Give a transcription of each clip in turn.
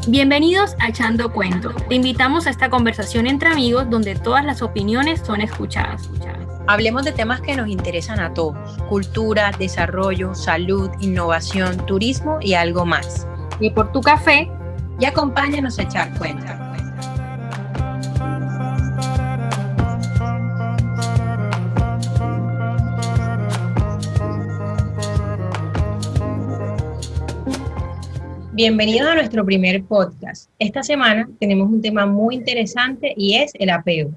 Bienvenidos a Echando Cuento. Te invitamos a esta conversación entre amigos donde todas las opiniones son escuchadas. Hablemos de temas que nos interesan a todos: cultura, desarrollo, salud, innovación, turismo y algo más. Y por tu café, y acompáñanos a echar cuenta. Bienvenidos a nuestro primer podcast. Esta semana tenemos un tema muy interesante y es el apego.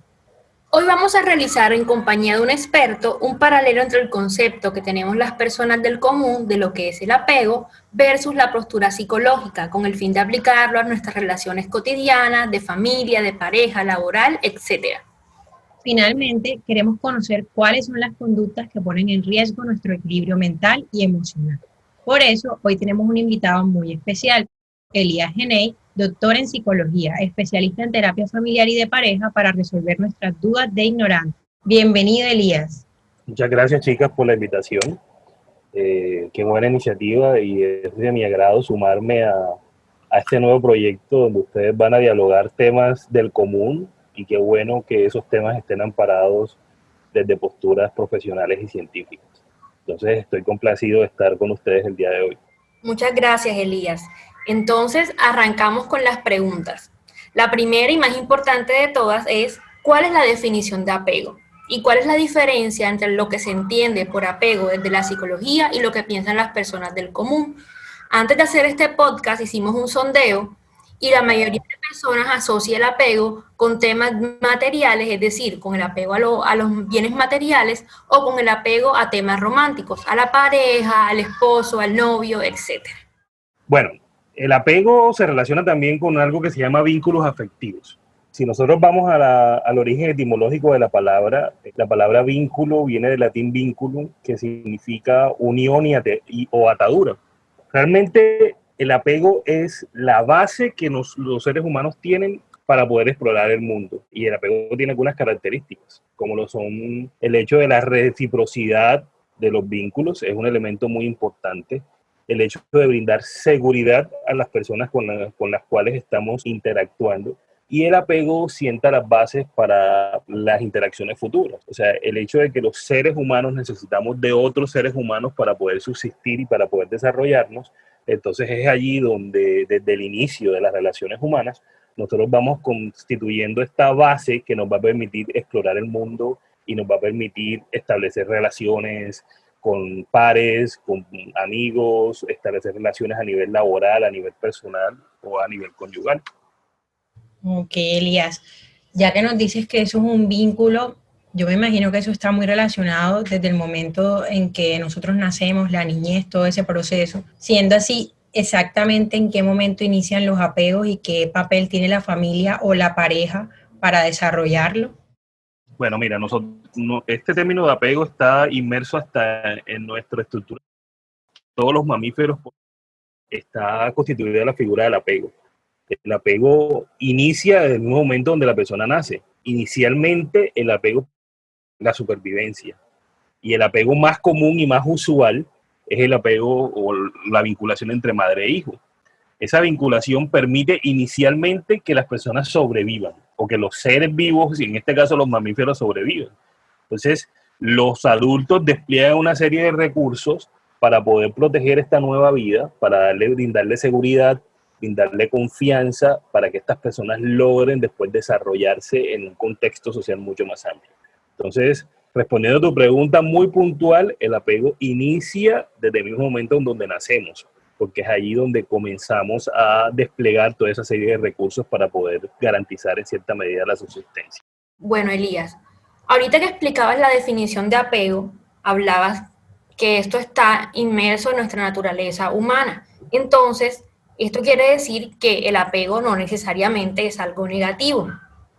Hoy vamos a realizar en compañía de un experto un paralelo entre el concepto que tenemos las personas del común de lo que es el apego versus la postura psicológica, con el fin de aplicarlo a nuestras relaciones cotidianas, de familia, de pareja, laboral, etc. Finalmente, queremos conocer cuáles son las conductas que ponen en riesgo nuestro equilibrio mental y emocional. Por eso, hoy tenemos un invitado muy especial, Elías Genei, doctor en psicología, especialista en terapia familiar y de pareja para resolver nuestras dudas de ignorante. Bienvenido, Elías. Muchas gracias, chicas, por la invitación. Qué buena iniciativa y es de mi agrado sumarme a este nuevo proyecto donde ustedes van a dialogar temas del común y qué bueno que esos temas estén amparados desde posturas profesionales y científicas. Entonces, estoy complacido de estar con ustedes el día de hoy. Muchas gracias, Elías. Entonces, arrancamos con las preguntas. La primera y más importante de todas es, ¿cuál es la definición de apego? ¿Y cuál es la diferencia entre lo que se entiende por apego desde la psicología y lo que piensan las personas del común? Antes de hacer este podcast hicimos un sondeo y la mayoría de personas asocia el apego con temas materiales, es decir, con el apego a los bienes materiales o con el apego a temas románticos, a la pareja, al esposo, al novio, etc. Bueno, el apego se relaciona también con algo que se llama vínculos afectivos. Si nosotros vamos al origen etimológico de la palabra vínculo viene del latín vinculum, que significa unión o atadura. Realmente el apego es la base que los seres humanos tienen para poder explorar el mundo. Y el apego tiene algunas características, como lo son el hecho de la reciprocidad de los vínculos, es un elemento muy importante. El hecho de brindar seguridad a las personas con las cuales estamos interactuando. Y el apego sienta las bases para las interacciones futuras. O sea, el hecho de que los seres humanos necesitamos de otros seres humanos para poder subsistir y para poder desarrollarnos. Entonces es allí donde desde el inicio de las relaciones humanas nosotros vamos constituyendo esta base que nos va a permitir explorar el mundo y nos va a permitir establecer relaciones con pares, con amigos, establecer relaciones a nivel laboral, a nivel personal o a nivel conyugal. Ok, Elías, ya que nos dices que eso es un vínculo, yo me imagino que eso está muy relacionado desde el momento en que nosotros nacemos, la niñez, todo ese proceso. Siendo así, exactamente en qué momento inician los apegos y qué papel tiene la familia o la pareja para desarrollarlo. Bueno, mira, este término de apego está inmerso hasta en nuestra estructura. Todos los mamíferos está constituida la figura del apego. El apego inicia desde el mismo momento donde la persona nace. Inicialmente el apego es la supervivencia. Y el apego más común y más usual es el apego o la vinculación entre madre e hijo. Esa vinculación permite inicialmente que las personas sobrevivan o que los seres vivos, en este caso los mamíferos, sobrevivan. Entonces, los adultos despliegan una serie de recursos para poder proteger esta nueva vida, para brindarle seguridad, brindarle confianza, para que estas personas logren después desarrollarse en un contexto social mucho más amplio. Entonces, respondiendo a tu pregunta muy puntual, el apego inicia desde el mismo momento en donde nacemos, porque es allí donde comenzamos a desplegar toda esa serie de recursos para poder garantizar en cierta medida la subsistencia. Bueno, Elías, ahorita que explicabas la definición de apego, hablabas que esto está inmerso en nuestra naturaleza humana. Entonces, esto quiere decir que el apego no necesariamente es algo negativo.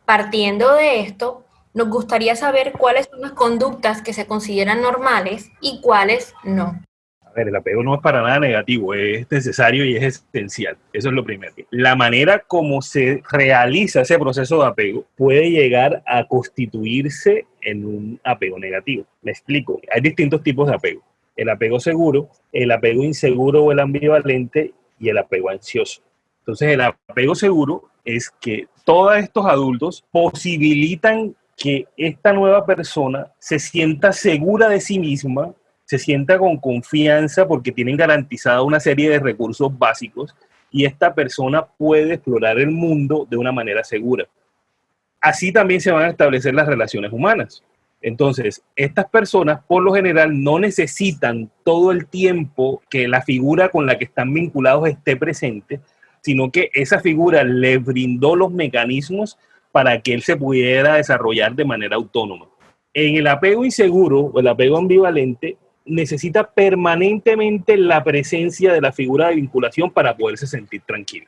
Partiendo de esto, nos gustaría saber cuáles son las conductas que se consideran normales y cuáles no. A ver, el apego no es para nada negativo, es necesario y es esencial. Eso es lo primero. La manera como se realiza ese proceso de apego puede llegar a constituirse en un apego negativo. Me explico. Hay distintos tipos de apego. el apego seguro, el apego inseguro o el ambivalente y el apego ansioso. Entonces, el apego seguro es que todos estos adultos posibilitan que esta nueva persona se sienta segura de sí misma, se sienta con confianza porque tienen garantizada una serie de recursos básicos y esta persona puede explorar el mundo de una manera segura. Así también se van a establecer las relaciones humanas. Entonces, estas personas por lo general no necesitan todo el tiempo que la figura con la que están vinculados esté presente, sino que esa figura le brindó los mecanismos para que él se pudiera desarrollar de manera autónoma. En el apego inseguro o el apego ambivalente, necesita permanentemente la presencia de la figura de vinculación para poderse sentir tranquilo.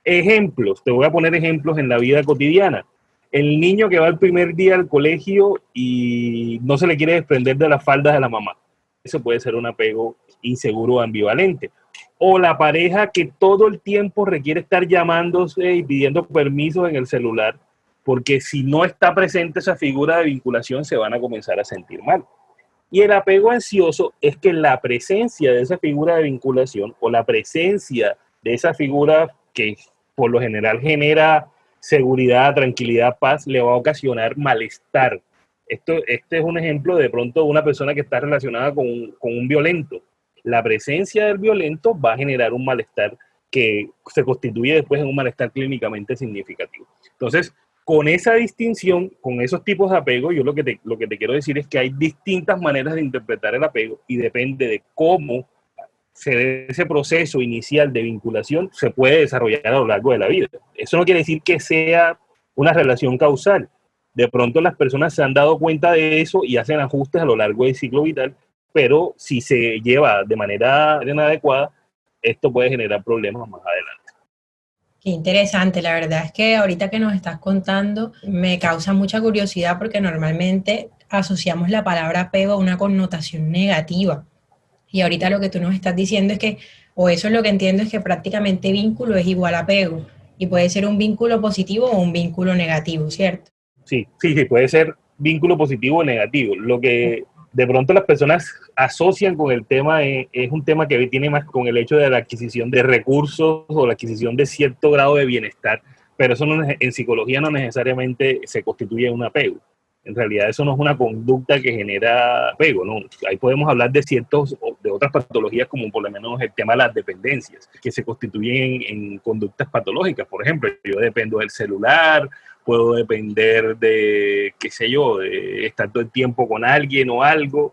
Ejemplos, te voy a poner ejemplos en la vida cotidiana. El niño que va el primer día al colegio y no se le quiere desprender de las faldas de la mamá. Eso puede ser un apego inseguro o ambivalente. O la pareja que todo el tiempo requiere estar llamándose y pidiendo permisos en el celular, porque si no está presente esa figura de vinculación se van a comenzar a sentir mal. Y el apego ansioso es que la presencia de esa figura de vinculación o la presencia de esa figura que por lo general genera seguridad, tranquilidad, paz, le va a ocasionar malestar. Este es un ejemplo de pronto de una persona que está relacionada con un violento. La presencia del violento va a generar un malestar que se constituye después en un malestar clínicamente significativo. Entonces, con esa distinción, con esos tipos de apego, yo lo que te quiero decir es que hay distintas maneras de interpretar el apego y depende de cómo ese proceso inicial de vinculación se puede desarrollar a lo largo de la vida. Eso no quiere decir que sea una relación causal. De pronto las personas se han dado cuenta de eso y hacen ajustes a lo largo del ciclo vital, pero si se lleva de manera inadecuada, esto puede generar problemas más adelante. Qué interesante, la verdad es que ahorita que nos estás contando me causa mucha curiosidad porque normalmente asociamos la palabra apego a una connotación negativa. Y ahorita lo que tú nos estás diciendo es que, o eso es lo que entiendo, es que prácticamente vínculo es igual a apego. Y puede ser un vínculo positivo o un vínculo negativo, ¿cierto? Sí, puede ser vínculo positivo o negativo. Lo que de pronto las personas asocian con el tema es un tema que tiene más con el hecho de la adquisición de recursos o la adquisición de cierto grado de bienestar, pero eso no, en psicología no necesariamente se constituye un apego. En realidad eso no es una conducta que genera apego, ¿no? Ahí podemos hablar de otras patologías como por lo menos el tema de las dependencias, que se constituyen en conductas patológicas. Por ejemplo, yo dependo del celular, puedo depender de, qué sé yo, de estar todo el tiempo con alguien o algo,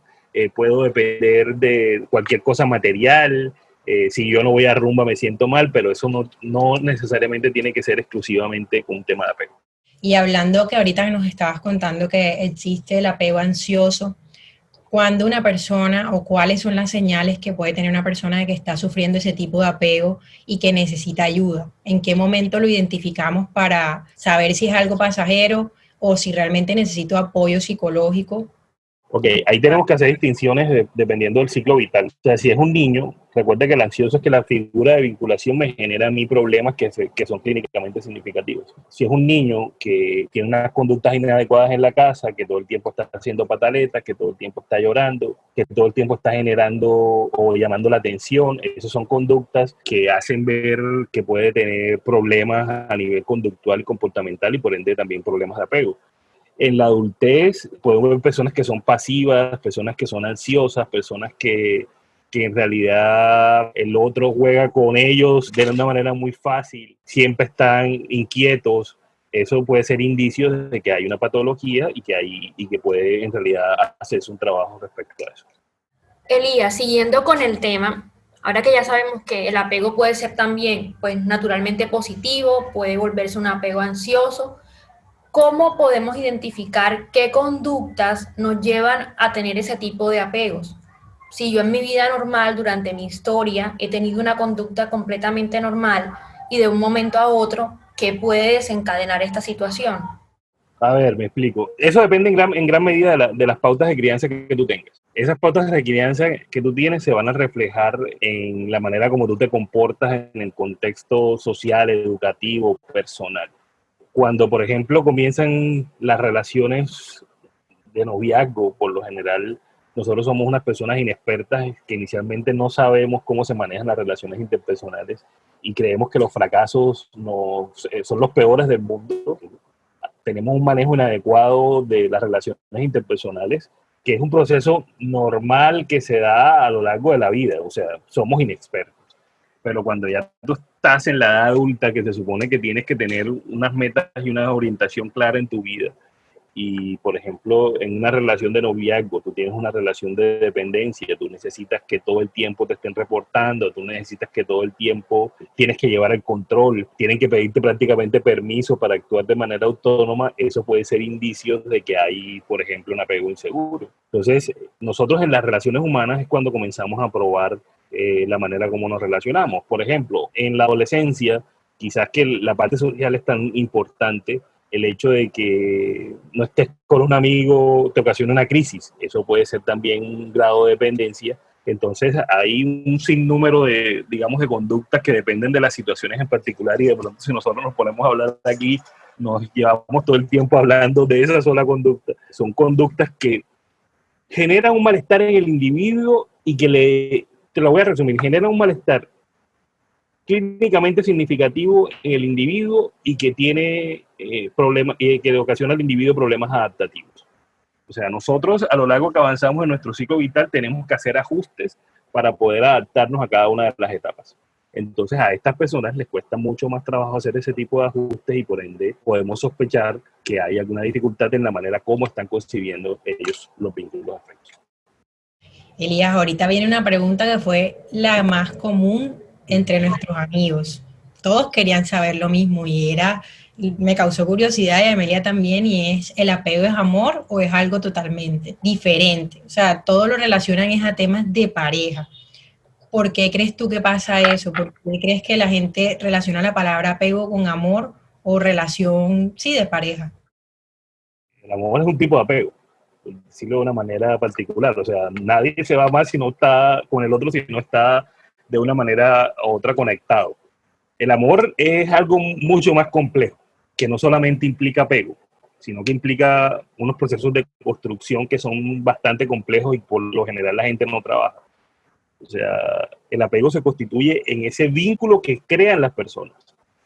puedo depender de cualquier cosa material, si yo no voy a rumba me siento mal, pero eso no necesariamente tiene que ser exclusivamente con un tema de apego. Y hablando que ahorita nos estabas contando que existe el apego ansioso, ¿cuándo una persona o cuáles son las señales que puede tener una persona de que está sufriendo ese tipo de apego y que necesita ayuda? ¿En qué momento lo identificamos para saber si es algo pasajero o si realmente necesito apoyo psicológico? Ok, ahí tenemos que hacer distinciones dependiendo del ciclo vital. O sea, si es un niño, recuerda que el ansioso es que la figura de vinculación me genera a mí problemas que son clínicamente significativos. Si es un niño que tiene unas conductas inadecuadas en la casa, que todo el tiempo está haciendo pataletas, que todo el tiempo está llorando, que todo el tiempo está generando o llamando la atención, esas son conductas que hacen ver que puede tener problemas a nivel conductual y comportamental y por ende también problemas de apego. En la adultez podemos ver personas que son pasivas, personas que son ansiosas, personas que en realidad el otro juega con ellos de una manera muy fácil, siempre están inquietos. Eso puede ser indicio de que hay una patología y que puede en realidad hacerse un trabajo respecto a eso. Elías, siguiendo con el tema, ahora que ya sabemos que el apego puede ser también, pues naturalmente positivo, puede volverse un apego ansioso, ¿cómo podemos identificar qué conductas nos llevan a tener ese tipo de apegos? Si yo en mi vida normal, durante mi historia, he tenido una conducta completamente normal y de un momento a otro, ¿qué puede desencadenar esta situación? A ver, me explico. Eso depende en gran medida de las pautas de crianza que tú tengas. Esas pautas de crianza que tú tienes se van a reflejar en la manera como tú te comportas en el contexto social, educativo, personal. Cuando, por ejemplo, comienzan las relaciones de noviazgo, por lo general, Nosotros somos unas personas inexpertas que inicialmente no sabemos cómo se manejan las relaciones interpersonales y creemos que los fracasos son los peores del mundo. Tenemos un manejo inadecuado de las relaciones interpersonales, que es un proceso normal que se da a lo largo de la vida, o sea, somos inexpertos. Pero cuando ya tú estás en la edad adulta, que se supone que tienes que tener unas metas y una orientación clara en tu vida, y por ejemplo, en una relación de noviazgo, tú tienes una relación de dependencia, tú necesitas que todo el tiempo te estén reportando, tú necesitas que todo el tiempo tienes que llevar el control, tienen que pedirte prácticamente permiso para actuar de manera autónoma, eso puede ser indicios de que hay, por ejemplo, un apego inseguro. Entonces, nosotros en las relaciones humanas es cuando comenzamos a probar la manera como nos relacionamos. Por ejemplo, en la adolescencia, quizás que la parte social es tan importante, el hecho de que no estés con un amigo te ocasiona una crisis. Eso puede ser también un grado de dependencia. Entonces hay un sinnúmero de, digamos, de conductas que dependen de las situaciones en particular y de pronto si nosotros nos ponemos a hablar aquí, nos llevamos todo el tiempo hablando de esa sola conducta. Son conductas que generan un malestar en el individuo y que te lo voy a resumir, generan un malestar clínicamente significativo en el individuo y que tiene problemas, que le ocasiona al individuo problemas adaptativos. O sea, nosotros a lo largo que avanzamos en nuestro ciclo vital tenemos que hacer ajustes para poder adaptarnos a cada una de las etapas. Entonces a estas personas les cuesta mucho más trabajo hacer ese tipo de ajustes y por ende podemos sospechar que hay alguna dificultad en la manera como están concibiendo ellos los vínculos afectivos. Elías, ahorita viene una pregunta que fue la más común entre nuestros amigos. Todos querían saber lo mismo y me causó curiosidad y a Amelia también, y es, ¿el apego es amor o es algo totalmente diferente? O sea, todos lo relacionan a temas de pareja. ¿Por qué crees tú que pasa eso? ¿Por qué crees que la gente relaciona la palabra apego con amor o relación, sí, de pareja? El amor es un tipo de apego, por decirlo de una manera particular. O sea, nadie se va más si no está con el otro, si no está de una manera u otra conectado. El amor es algo mucho más complejo, que no solamente implica apego, sino que implica unos procesos de construcción que son bastante complejos y por lo general la gente no trabaja. O sea, el apego se constituye en ese vínculo que crean las personas,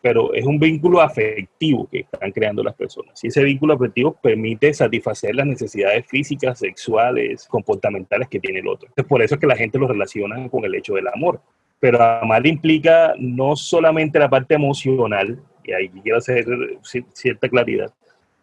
pero es un vínculo afectivo que están creando las personas. Y ese vínculo afectivo permite satisfacer las necesidades físicas, sexuales, comportamentales que tiene el otro. Entonces, por eso es que la gente lo relaciona con el hecho del amor. Pero amar implica no solamente la parte emocional, y ahí quiero hacer cierta claridad,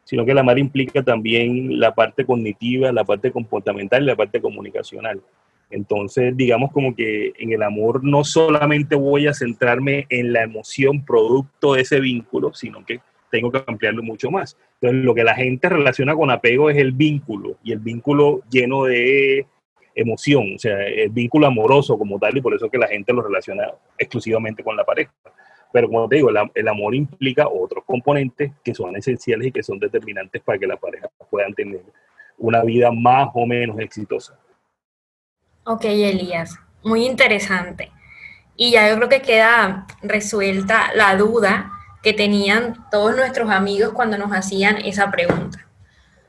sino que el amar implica también la parte cognitiva, la parte comportamental y la parte comunicacional. Entonces, digamos como que en el amor no solamente voy a centrarme en la emoción producto de ese vínculo, sino que tengo que ampliarlo mucho más. Entonces, lo que la gente relaciona con apego es el vínculo, y el vínculo lleno de emoción, o sea, el vínculo amoroso como tal, y por eso es que la gente lo relaciona exclusivamente con la pareja. Pero como te digo, el amor implica otros componentes que son esenciales y que son determinantes para que la pareja puedan tener una vida más o menos exitosa. Ok, Elías, muy interesante. Y ya yo creo que queda resuelta la duda que tenían todos nuestros amigos cuando nos hacían esa pregunta.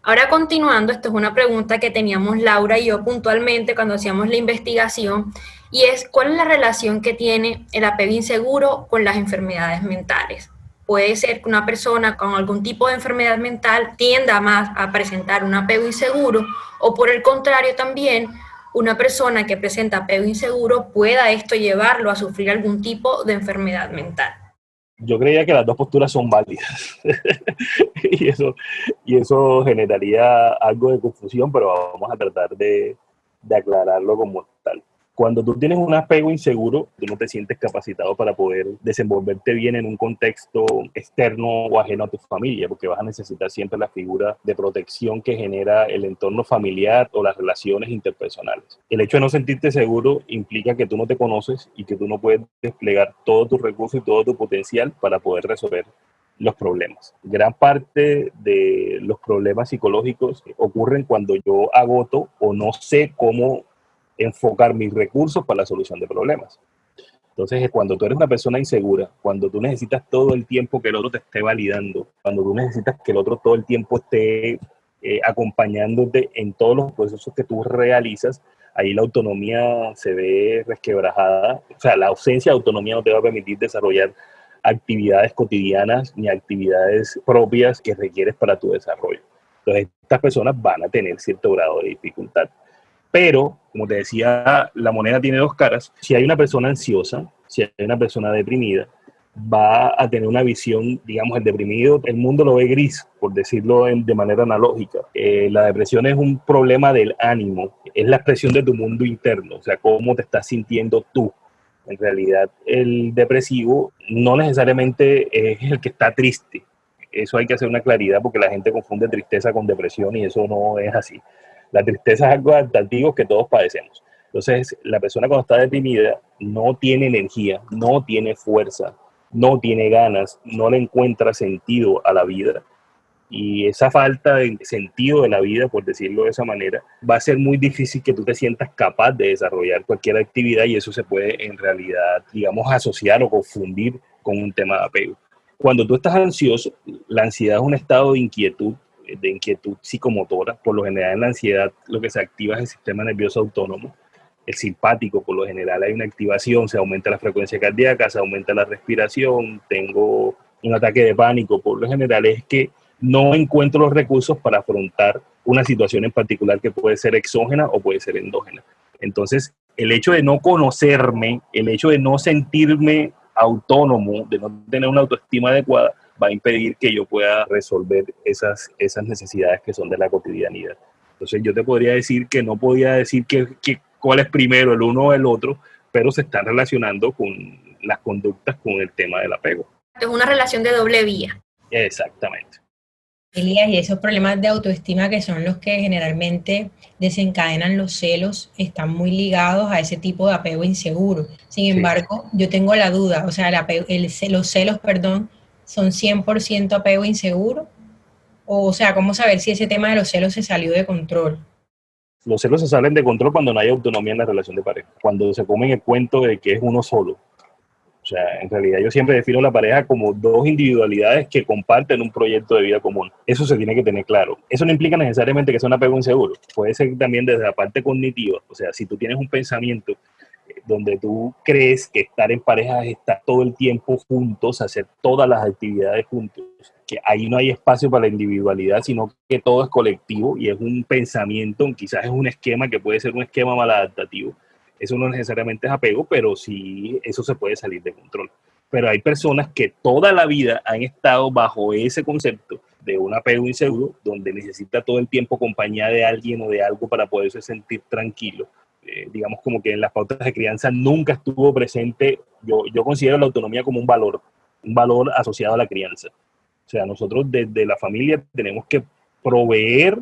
Ahora continuando, esto es una pregunta que teníamos Laura y yo puntualmente cuando hacíamos la investigación, y es ¿cuál es la relación que tiene el apego inseguro con las enfermedades mentales? Puede ser que una persona con algún tipo de enfermedad mental tienda más a presentar un apego inseguro, o por el contrario también, una persona que presenta apego inseguro pueda esto llevarlo a sufrir algún tipo de enfermedad mental. Yo creía que las dos posturas son válidas y eso generaría algo de confusión, pero vamos a tratar de aclararlo como tal. Cuando tú tienes un apego inseguro, tú no te sientes capacitado para poder desenvolverte bien en un contexto externo o ajeno a tu familia, porque vas a necesitar siempre la figura de protección que genera el entorno familiar o las relaciones interpersonales. El hecho de no sentirte seguro implica que tú no te conoces y que tú no puedes desplegar todos tus recursos y todo tu potencial para poder resolver los problemas. Gran parte de los problemas psicológicos ocurren cuando yo agoto o no sé cómo enfocar mis recursos para la solución de problemas. Entonces, cuando tú eres una persona insegura, cuando tú necesitas todo el tiempo que el otro te esté validando, cuando tú necesitas que el otro todo el tiempo esté acompañándote en todos los procesos que tú realizas. Ahí la autonomía se ve resquebrajada, o sea, la ausencia de autonomía no te va a permitir desarrollar actividades cotidianas ni actividades propias que requieres para tu desarrollo. Entonces, estas personas van a tener cierto grado de dificultad. Pero, como te decía, la moneda tiene dos caras. Si hay una persona ansiosa, si hay una persona deprimida, va a tener una visión, digamos, el deprimido, el mundo lo ve gris, por decirlo de manera analógica. La depresión es un problema del ánimo, es la expresión de tu mundo interno, o sea, cómo te estás sintiendo tú. En realidad, el depresivo no necesariamente es el que está triste. Eso hay que hacer una claridad porque la gente confunde tristeza con depresión y eso no es así. La tristeza es algo adaptativo que todos padecemos. Entonces, la persona cuando está deprimida no tiene energía, no tiene fuerza, no tiene ganas, no le encuentra sentido a la vida. Y esa falta de sentido de la vida, por decirlo de esa manera, va a ser muy difícil que tú te sientas capaz de desarrollar cualquier actividad y eso se puede en realidad, digamos, asociar o confundir con un tema de apego. Cuando tú estás ansioso, la ansiedad es un estado de inquietud psicomotora. Por lo general en la ansiedad lo que se activa es el sistema nervioso autónomo, el simpático. Por lo general hay una activación, se aumenta la frecuencia cardíaca, se aumenta la respiración, tengo un ataque de pánico. Por lo general es que no encuentro los recursos para afrontar una situación en particular que puede ser exógena o puede ser endógena. Entonces, el hecho de no conocerme, el hecho de no sentirme autónomo, de no tener una autoestima adecuada, va a impedir que yo pueda resolver esas necesidades que son de la cotidianidad. Entonces, yo te podría decir que no podía decir cuál es primero, el uno o el otro, pero se están relacionando con las conductas con el tema del apego. Es una relación de doble vía. Exactamente. Elías, y esos problemas de autoestima que son los que generalmente desencadenan los celos están muy ligados a ese tipo de apego inseguro. Sin embargo, yo tengo la duda, o sea, los celos, ¿son 100% apego inseguro? O sea, ¿cómo saber si ese tema de los celos se salió de control? Los celos se salen de control cuando no hay autonomía en la relación de pareja, cuando se comen el cuento de que es uno solo. O sea, en realidad yo siempre defino la pareja como dos individualidades que comparten un proyecto de vida común. Eso se tiene que tener claro. Eso no implica necesariamente que sea un apego inseguro. Puede ser también desde la parte cognitiva. O sea, si tú tienes un pensamiento donde tú crees que estar en pareja es estar todo el tiempo juntos, hacer todas las actividades juntos, que ahí no hay espacio para la individualidad, sino que todo es colectivo y es un pensamiento, quizás es un esquema que puede ser un esquema maladaptativo. Eso no necesariamente es apego, pero sí eso se puede salir de control. Pero hay personas que toda la vida han estado bajo ese concepto de un apego inseguro, donde necesita todo el tiempo compañía de alguien o de algo para poderse sentir tranquilo. Digamos como que en las pautas de crianza nunca estuvo presente, yo considero la autonomía como un valor asociado a la crianza. O sea, nosotros desde la familia tenemos que proveer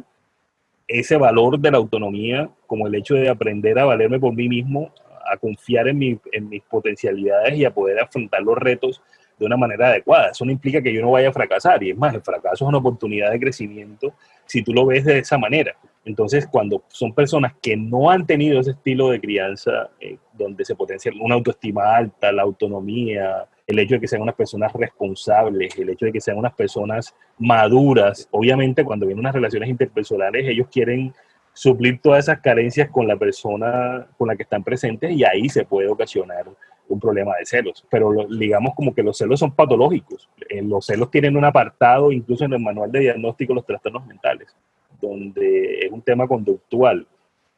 ese valor de la autonomía, como el hecho de aprender a valerme por mí mismo, a confiar en mis potencialidades y a poder afrontar los retos de una manera adecuada. Eso no implica que yo no vaya a fracasar, y es más, el fracaso es una oportunidad de crecimiento si tú lo ves de esa manera. Entonces, cuando son personas que no han tenido ese estilo de crianza, donde se potencia una autoestima alta, la autonomía, el hecho de que sean unas personas responsables, el hecho de que sean unas personas maduras. Obviamente, cuando vienen unas relaciones interpersonales, ellos quieren suplir todas esas carencias con la persona con la que están presentes y ahí se puede ocasionar un problema de celos. Pero digamos como que los celos son patológicos. Los celos tienen un apartado, incluso en el manual de diagnóstico de los trastornos mentales, donde es un tema conductual.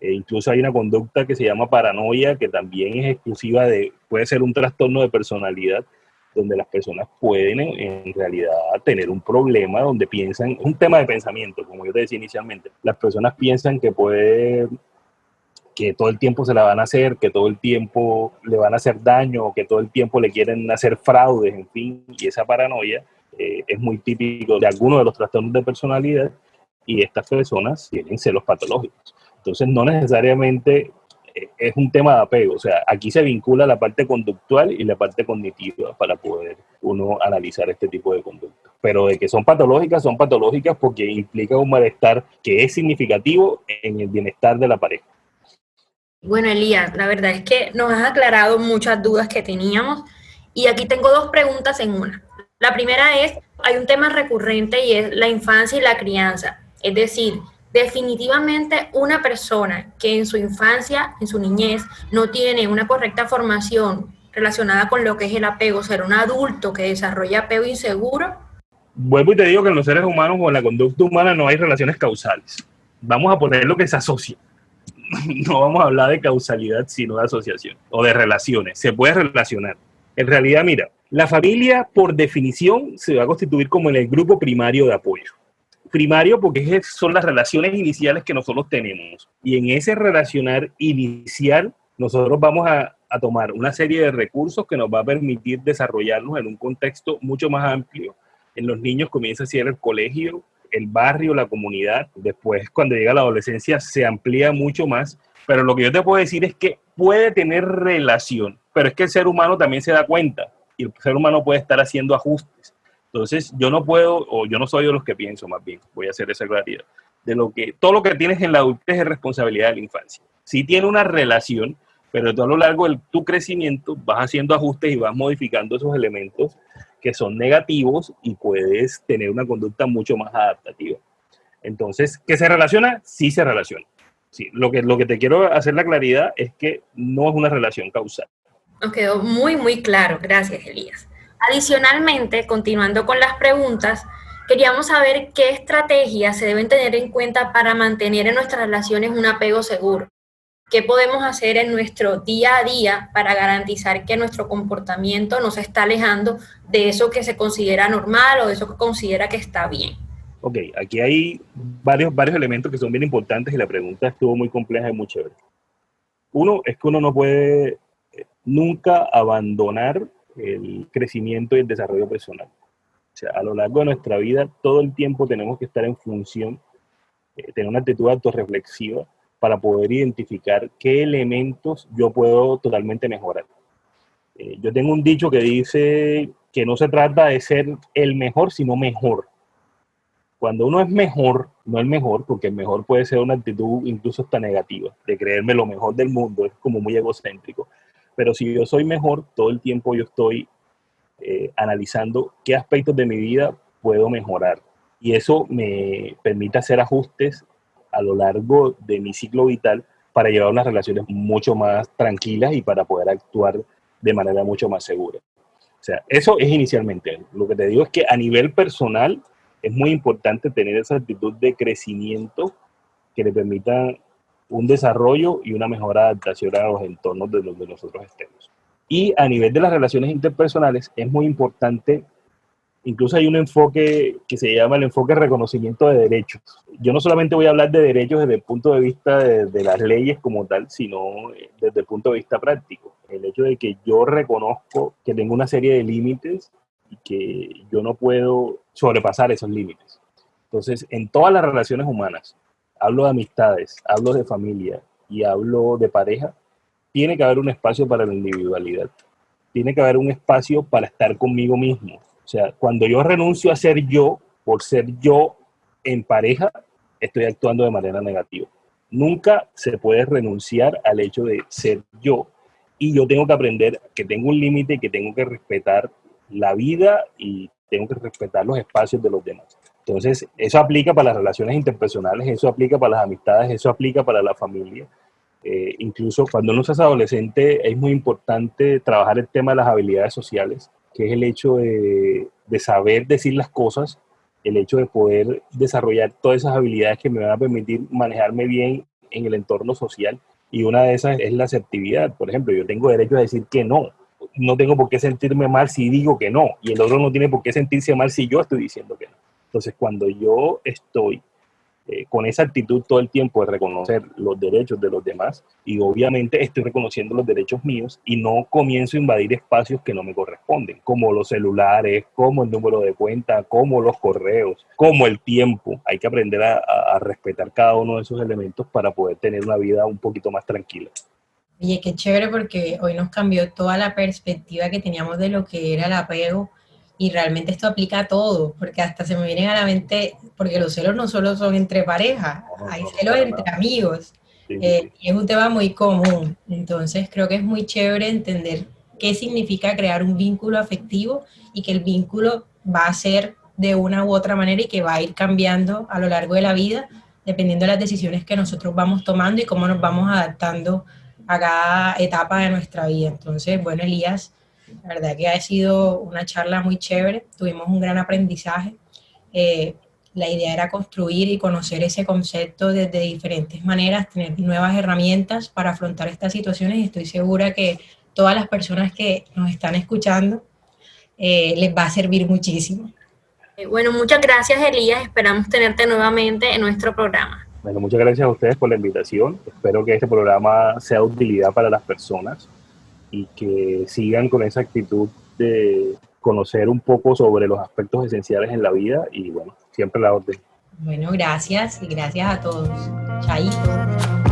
Incluso hay una conducta que se llama paranoia, que también es exclusiva puede ser un trastorno de personalidad, donde las personas pueden en realidad tener un problema donde piensan, un tema de pensamiento, como yo te decía inicialmente. Las personas piensan que todo el tiempo se la van a hacer, que todo el tiempo le van a hacer daño, que todo el tiempo le quieren hacer fraudes, en fin, y esa paranoia es muy típico de algunos de los trastornos de personalidad y estas personas tienen celos patológicos. Entonces no necesariamente es un tema de apego, o sea, aquí se vincula la parte conductual y la parte cognitiva para poder uno analizar este tipo de conductas. Pero de que son patológicas porque implica un malestar que es significativo en el bienestar de la pareja. Bueno, Elías, la verdad es que nos has aclarado muchas dudas que teníamos y aquí tengo dos preguntas en una. La primera es, hay un tema recurrente y es la infancia y la crianza. Es decir, definitivamente una persona que en su infancia, en su niñez, no tiene una correcta formación relacionada con lo que es el apego, ser un adulto que desarrolla apego inseguro. Vuelvo y te digo que en los seres humanos o en la conducta humana no hay relaciones causales. Vamos a poner lo que se asocia. No vamos a hablar de causalidad, sino de asociación o de relaciones. Se puede relacionar. En realidad, mira, la familia por definición se va a constituir como en el grupo primario de apoyo. Primario porque son las relaciones iniciales que nosotros tenemos. Y en ese relacionar inicial, nosotros vamos a tomar una serie de recursos que nos va a permitir desarrollarnos en un contexto mucho más amplio. En los niños comienza a ser el colegio, el barrio, la comunidad. Después, cuando llega la adolescencia, se amplía mucho más. Pero lo que yo te puedo decir es que puede tener relación, pero es que el ser humano también se da cuenta y el ser humano puede estar haciendo ajustes. Entonces, yo no puedo, o yo no soy de los que pienso, más bien, voy a hacer esa claridad, de lo que todo lo que tienes en la adultez es responsabilidad de la infancia. Sí tiene una relación, pero tú a lo largo de tu crecimiento vas haciendo ajustes y vas modificando esos elementos que son negativos y puedes tener una conducta mucho más adaptativa. Entonces, ¿qué se relaciona? Sí se relaciona. Sí, lo que te quiero hacer la claridad es que no es una relación causal. Nos quedó muy, muy claro. Gracias, Elías. Adicionalmente, continuando con las preguntas, queríamos saber qué estrategias se deben tener en cuenta para mantener en nuestras relaciones un apego seguro. ¿Qué podemos hacer en nuestro día a día para garantizar que nuestro comportamiento no se está alejando de eso que se considera normal o de eso que considera que está bien? Ok, aquí hay varios elementos que son bien importantes y la pregunta estuvo muy compleja y muy chévere. Uno es que uno no puede nunca abandonar el crecimiento y el desarrollo personal. O sea, a lo largo de nuestra vida, todo el tiempo tenemos que estar en función, tener una actitud autorreflexiva para poder identificar qué elementos yo puedo totalmente mejorar. Yo tengo un dicho que dice que no se trata de ser el mejor, sino mejor. Cuando uno es mejor, no el mejor, porque el mejor puede ser una actitud incluso hasta negativa, de creerme lo mejor del mundo, es como muy egocéntrico. Pero si yo soy mejor, todo el tiempo yo estoy analizando qué aspectos de mi vida puedo mejorar. Y eso me permite hacer ajustes a lo largo de mi ciclo vital para llevar unas relaciones mucho más tranquilas y para poder actuar de manera mucho más segura. O sea, eso es inicialmente. Lo que te digo es que a nivel personal es muy importante tener esa actitud de crecimiento que le permita un desarrollo y una mejor adaptación a los entornos de donde nosotros estemos. Y a nivel de las relaciones interpersonales es muy importante, incluso hay un enfoque que se llama el enfoque de reconocimiento de derechos. Yo no solamente voy a hablar de derechos desde el punto de vista de las leyes como tal, sino desde el punto de vista práctico. El hecho de que yo reconozco que tengo una serie de límites y que yo no puedo sobrepasar esos límites. Entonces, en todas las relaciones humanas, hablo de amistades, hablo de familia y hablo de pareja, tiene que haber un espacio para la individualidad. Tiene que haber un espacio para estar conmigo mismo. O sea, cuando yo renuncio a ser yo, por ser yo en pareja, estoy actuando de manera negativa. Nunca se puede renunciar al hecho de ser yo. Y yo tengo que aprender que tengo un límite, que tengo que respetar la vida y tengo que respetar los espacios de los demás. Entonces, eso aplica para las relaciones interpersonales, eso aplica para las amistades, eso aplica para la familia. Incluso cuando uno es adolescente es muy importante trabajar el tema de las habilidades sociales, que es el hecho de saber decir las cosas, el hecho de poder desarrollar todas esas habilidades que me van a permitir manejarme bien en el entorno social. Y una de esas es la asertividad. Por ejemplo, yo tengo derecho a decir que no. No tengo por qué sentirme mal si digo que no. Y el otro no tiene por qué sentirse mal si yo estoy diciendo que no. Entonces, cuando yo estoy con esa actitud todo el tiempo de reconocer los derechos de los demás y obviamente estoy reconociendo los derechos míos y no comienzo a invadir espacios que no me corresponden, como los celulares, como el número de cuenta, como los correos, como el tiempo. Hay que aprender a respetar cada uno de esos elementos para poder tener una vida un poquito más tranquila. Oye, qué chévere porque hoy nos cambió toda la perspectiva que teníamos de lo que era el apego y realmente esto aplica a todo, porque hasta se me vienen a la mente, porque los celos no solo son entre parejas, hay celos entre amigos, Sí. y es un tema muy común. Entonces creo que es muy chévere entender qué significa crear un vínculo afectivo y que el vínculo va a ser de una u otra manera y que va a ir cambiando a lo largo de la vida, dependiendo de las decisiones que nosotros vamos tomando y cómo nos vamos adaptando a cada etapa de nuestra vida. Entonces, bueno, Elías, la verdad que ha sido una charla muy chévere, tuvimos un gran aprendizaje. La idea era construir y conocer ese concepto desde diferentes maneras, tener nuevas herramientas para afrontar estas situaciones, y estoy segura que todas las personas que nos están escuchando les va a servir muchísimo. Bueno, muchas gracias, Elías. Esperamos tenerte nuevamente en nuestro programa. Bueno, muchas gracias a ustedes por la invitación. Espero que este programa sea de utilidad para las personas y que sigan con esa actitud de conocer un poco sobre los aspectos esenciales en la vida y bueno, siempre la orden. Bueno, gracias y gracias a todos. Chaito.